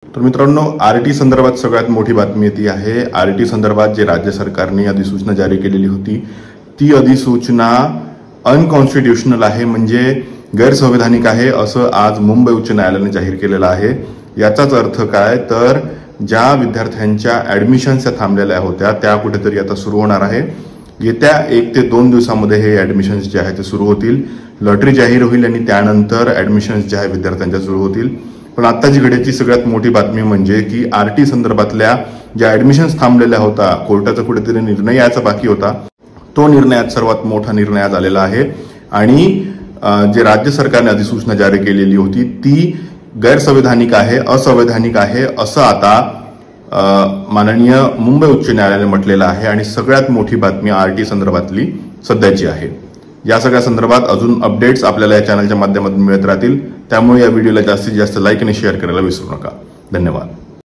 तर मित्रांनो, आरटी संदर्भात सगळ्यात मोठी बातमी ती आहे। आरटी संदर्भात जे राज्य सरकारने अधिसूचना जारी केलेली होती ती अधिसूचना अनकॉन्स्टिट्यूशनल आहे, म्हणजे गैरसंवैधानिक आहे असं आज मुंबई उच्च न्यायालयाने जाहीर केलेलं आहे। याचाच अर्थ काय, तर ज्या विद्यार्थ्यांच्या ऍडमिशन्स थांबलेल्या होत्या त्या कुठेतरी आता सुरू होणार आहे। येत्या 1 ते 2 दिवसांमध्ये हे ऍडमिशन्स जे आहे ते सुरू होतील। लॉटरी जाहीर होईल आणि त्यानंतर ऍडमिशन्स जे आहे विद्यार्थ्यांच्या सुरू होतील। पण आत्ताची घडीची सगळ्यात मोठी बातमी म्हणजे की आरटी संदर्भातल्या ज्या ऍडमिशन्स थांबलेल्या होता, कोर्टाचा कुठेतरी निर्णय यायचा बाकी होता, तो निर्णयात सर्वात मोठा निर्णय झालेला आहे। आणि जे राज्य सरकारने अधिसूचना जारी केलेली होती ती गैरसंवैधानिक आहे, असंवैधानिक आहे असं आता माननीय मुंबई उच्च न्यायालयाने म्हटलेलं आहे। आणि सगळ्यात मोठी बातमी आरटी संदर्भातली सध्याची आहे। या सगळ्या संदर्भात अजून अपडेट्स आपल्याला या चॅनलच्या माध्यमातून मिळत राहतील, त्यामुळे या व्हिडिओला जास्तीत जास्त लाईक आणि शेअर करायला विसरू नका। धन्यवाद।